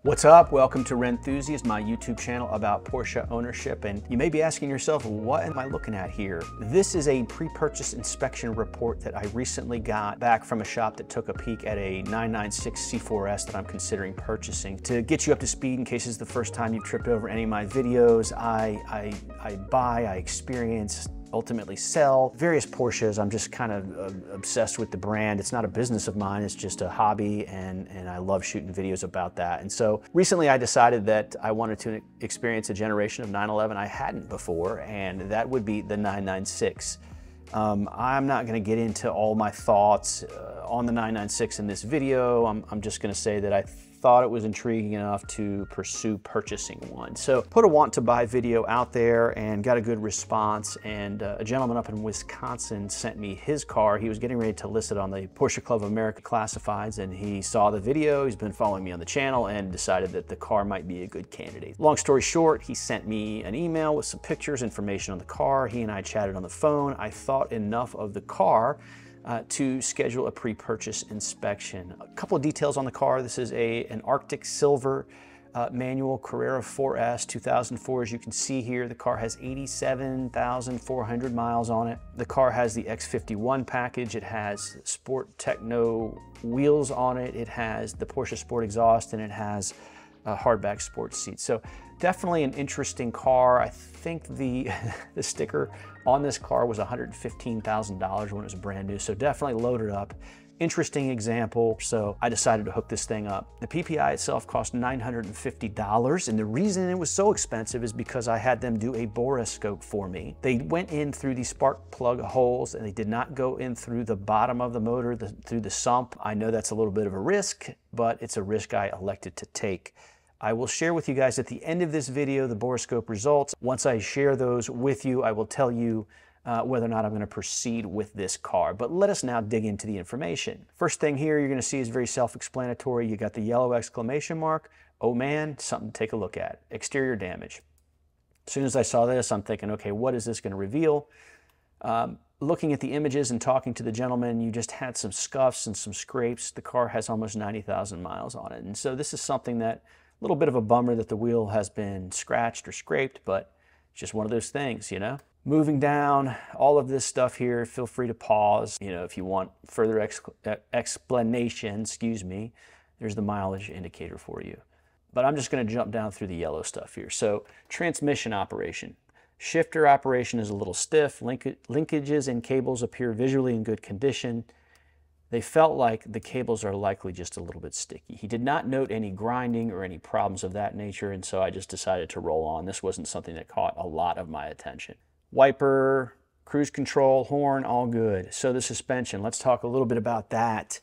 What's up? Welcome to Rennthusiast, my YouTube channel about Porsche ownership. And you may be asking yourself, what am I looking at here? This is a pre-purchase inspection report that I recently got back from a shop that took a peek at a 996 C4S that I'm considering purchasing. To get you up to speed in case it's the first time you've tripped over any of my videos, I buy, I experience, ultimately sell various Porsches. I'm just kind of obsessed with the brand. It's not a business of mine, it's just a hobby, and I love shooting videos about that. And so recently I decided that I wanted to experience a generation of 911 I hadn't before, and that would be the 996. I'm not going to get into all my thoughts on the 996 in this video. I'm just going to say that I thought it was intriguing enough to pursue purchasing one. So put a want to buy video out there and got a good response, and a gentleman up in Wisconsin sent me his car. He was getting ready to list it on the Porsche Club of America classifieds, and he saw the video. He's been following me on the channel and decided that the car might be a good candidate. Long story short, he sent me an email with some pictures, information on the car. He and I chatted on the phone. I thought enough of the car to schedule a pre-purchase inspection. A couple of details on the car. This is an Arctic Silver manual Carrera 4S 2004. As you can see here, the car has 87,400 miles on it. The car has the X51 package. It has Sport Techno wheels on it. It has the Porsche Sport exhaust, and it has hardback sports seats. So definitely an interesting car. I think the sticker on this car was $115,000 when it was brand new, so definitely loaded up. Interesting example, so I decided to hook this thing up. The PPI itself cost $950, and the reason it was so expensive is because I had them do a borescope for me. They went in through the spark plug holes, and they did not go in through the bottom of the motor, through the sump. I know that's a little bit of a risk, but it's a risk I elected to take. I will share with you guys at the end of this video the borescope results. Once I share those with you, I will tell you whether or not I'm going to proceed with this car. But let us now dig into the information. First thing here you're going to see is very self-explanatory. You got the yellow exclamation mark. Oh man, something to take a look at. Exterior damage. As soon as I saw this, I'm thinking, okay, what is this going to reveal? Looking at the images and talking to the gentleman, you just had some scuffs and some scrapes. The car has almost 90,000 miles on it. And so this is something that a little bit of a bummer that the wheel has been scratched or scraped, but it's just one of those things, you know? Moving down, all of this stuff here, feel free to pause. You know, if you want further explanation, excuse me, there's the mileage indicator for you. But I'm just gonna jump down through the yellow stuff here. So, transmission operation. Shifter operation is a little stiff. Linkages and cables appear visually in good condition. They felt like the cables are likely just a little bit sticky. He did not note any grinding or any problems of that nature, and so I just decided to roll on. This wasn't something that caught a lot of my attention. Wiper, cruise control, horn, all good. So the suspension, let's talk a little bit about that.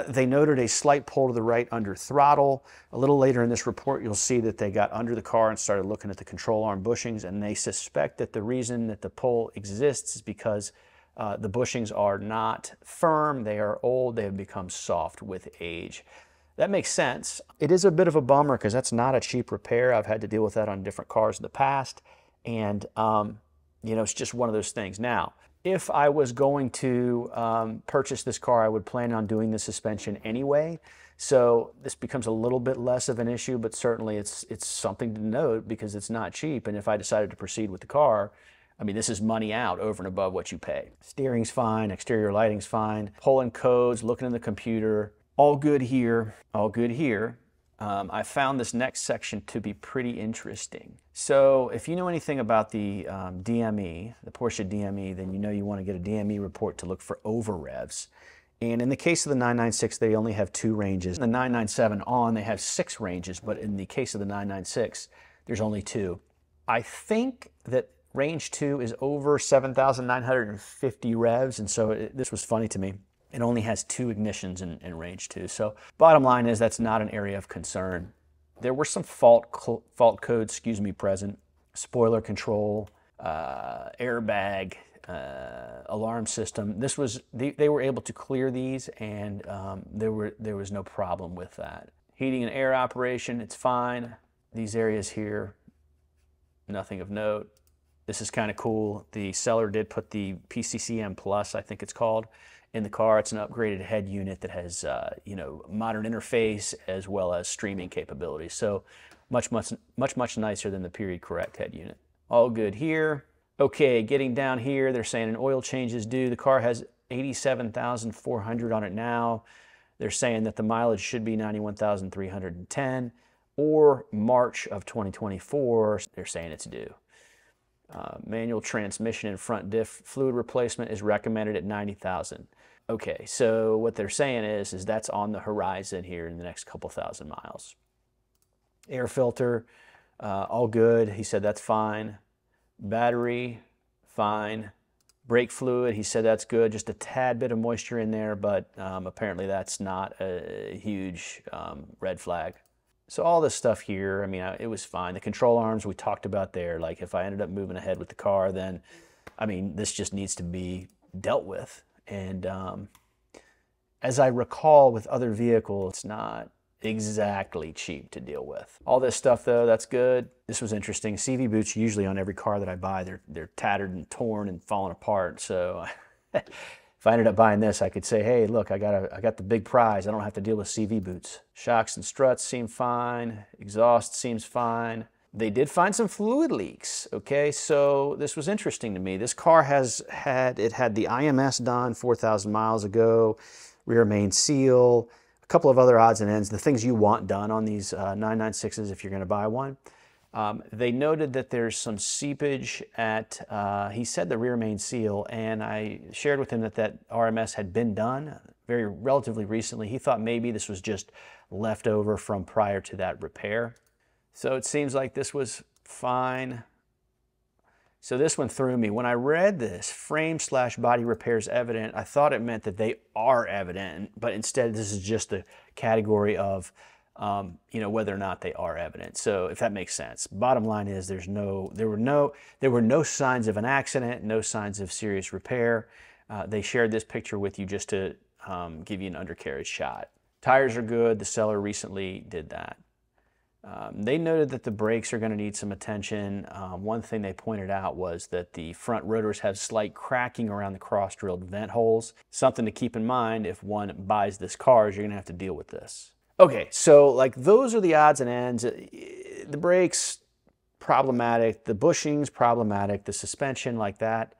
They noted a slight pull to the right under throttle. A little later in this report, you'll see that they got under the car and started looking at the control arm bushings, and they suspect that the reason that the pull exists is because the bushings are not firm, they are old, they have become soft with age. That makes sense. It is a bit of a bummer because that's not a cheap repair. I've had to deal with that on different cars in the past, and you know, it's just one of those things. Now, if I was going to purchase this car, I would plan on doing the suspension anyway, so this becomes a little bit less of an issue, but certainly it's something to note because it's not cheap, and if I decided to proceed with the car, I mean, this is money out over and above what you pay. Steering's fine, exterior lighting's fine, pulling codes, looking in the computer, all good here, all good here. I found this next section to be pretty interesting. So if you know anything about the DME, the Porsche DME, then you know you want to get a DME report to look for over revs. And in the case of the 996, they only have 2 ranges. In the 997 on, they have 6 ranges, but in the case of the 996, there's only 2. I think that range 2 is over 7,950 revs, and so this was funny to me. It only has 2 ignitions in range 2. So bottom line is that's not an area of concern. There were some fault codes, present. Spoiler control, airbag, alarm system. This was they were able to clear these, and there was no problem with that. Heating and air operation, it's fine. These areas here, nothing of note. This is kind of cool. The seller did put the PCCM Plus, I think it's called, in the car. It's an upgraded head unit that has, you know, modern interface as well as streaming capabilities. So much nicer than the period correct head unit. All good here. Okay, getting down here, they're saying an oil change is due. The car has 87,400 on it now. They're saying that the mileage should be 91,310, or March of 2024, they're saying it's due. Manual transmission and front diff fluid replacement is recommended at 90,000. Okay, so what they're saying is that's on the horizon here in the next couple thousand miles. Air filter, all good. He said that's fine. Battery, fine. Brake fluid, he said that's good. Just a tad bit of moisture in there, but apparently that's not a huge red flag. So all this stuff here, I mean, it was fine. The control arms we talked about there, like if I ended up moving ahead with the car, then, I mean, this just needs to be dealt with. And as I recall with other vehicles, it's not exactly cheap to deal with. All this stuff though, that's good. This was interesting. CV boots usually on every car that I buy, they're tattered and torn and falling apart. So if I ended up buying this, I could say, hey, look, I got the big prize. I don't have to deal with CV boots. Shocks and struts seem fine. Exhaust seems fine. They did find some fluid leaks. Okay, so this was interesting to me. This car had the IMS done 4,000 miles ago, rear main seal, couple of other odds and ends, the things you want done on these 996s if you're going to buy one. They noted that there's some seepage at, he said the rear main seal, and I shared with him that RMS had been done relatively recently. He thought maybe this was just left over from prior to that repair. So it seems like this was fine. So this one threw me. When I read this, frame/body repairs evident, I thought it meant that they are evident, but instead this is just the category of, you know, whether or not they are evident. So if that makes sense. Bottom line is there were no signs of an accident, no signs of serious repair. They shared this picture with you just to give you an undercarriage shot. Tires are good. The seller recently did that. They noted that the brakes are going to need some attention. One thing they pointed out was that the front rotors have slight cracking around the cross-drilled vent holes. Something to keep in mind if one buys this car is you're going to have to deal with this. Okay, so like those are the odds and ends. The brakes, problematic. The bushings, problematic. The suspension, like that.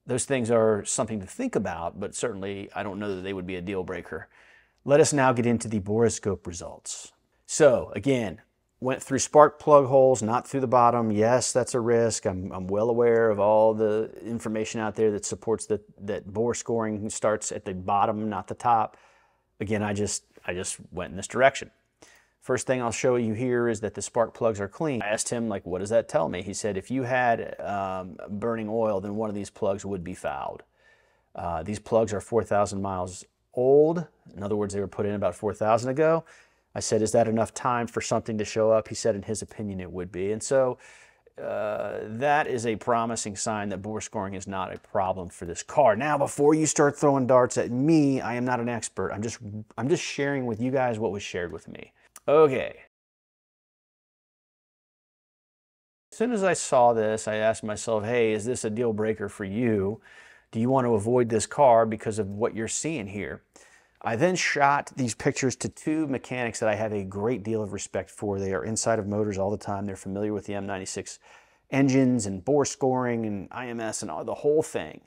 Those things are something to think about, but certainly I don't know that they would be a deal breaker. Let us now get into the borescope results. So again, went through spark plug holes, not through the bottom. Yes, that's a risk. I'm well aware of all the information out there that supports that bore scoring starts at the bottom, not the top. Again, I just went in this direction. First thing I'll show you here is that the spark plugs are clean. I asked him, like, what does that tell me? He said, if you had burning oil, then one of these plugs would be fouled. These plugs are 4,000 miles old. In other words, they were put in about 4,000 ago. I said, is that enough time for something to show up? He said, in his opinion, it would be. And so that is a promising sign that bore scoring is not a problem for this car. Now, before you start throwing darts at me, I am not an expert. I'm just sharing with you guys what was shared with me. Okay. As soon as I saw this, I asked myself, hey, is this a deal breaker for you? Do you want to avoid this car because of what you're seeing here? I then shot these pictures to two mechanics that I have a great deal of respect for. They are inside of motors all the time. They're familiar with the M96 engines and bore scoring and IMS and all the whole thing.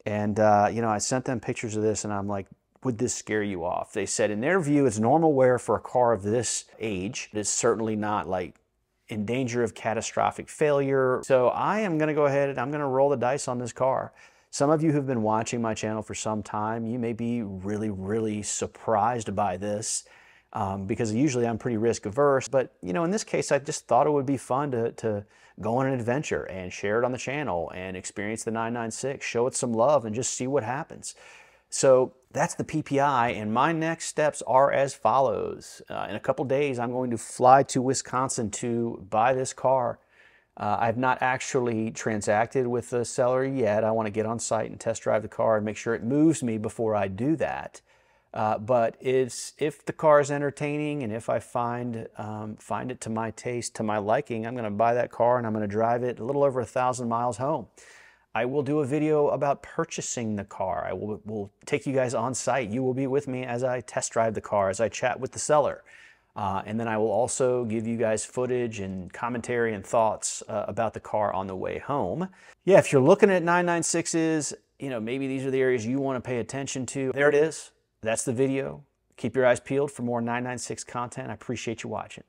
And, you know, I sent them pictures of this and I'm like, would this scare you off? They said in their view, it's normal wear for a car of this age. It's certainly not like in danger of catastrophic failure. So I am going to go ahead and I'm going to roll the dice on this car. Some of you who've been watching my channel for some time, you may be really, really surprised by this because usually I'm pretty risk averse. But, you know, in this case, I just thought it would be fun to go on an adventure and share it on the channel and experience the 996, show it some love and just see what happens. So that's the PPI, and my next steps are as follows. In a couple days, I'm going to fly to Wisconsin to buy this car. I've not actually transacted with the seller yet. I want to get on site and test drive the car and make sure it moves me before I do that. But if the car is entertaining and if I find it to my taste, to my liking, I'm going to buy that car and I'm going to drive it a little over 1,000 miles home. I will do a video about purchasing the car. I will take you guys on site. You will be with me as I test drive the car, as I chat with the seller. And then I will also give you guys footage and commentary and thoughts about the car on the way home. Yeah, if you're looking at 996s, you know, maybe these are the areas you want to pay attention to. There it is. That's the video. Keep your eyes peeled for more 996 content. I appreciate you watching.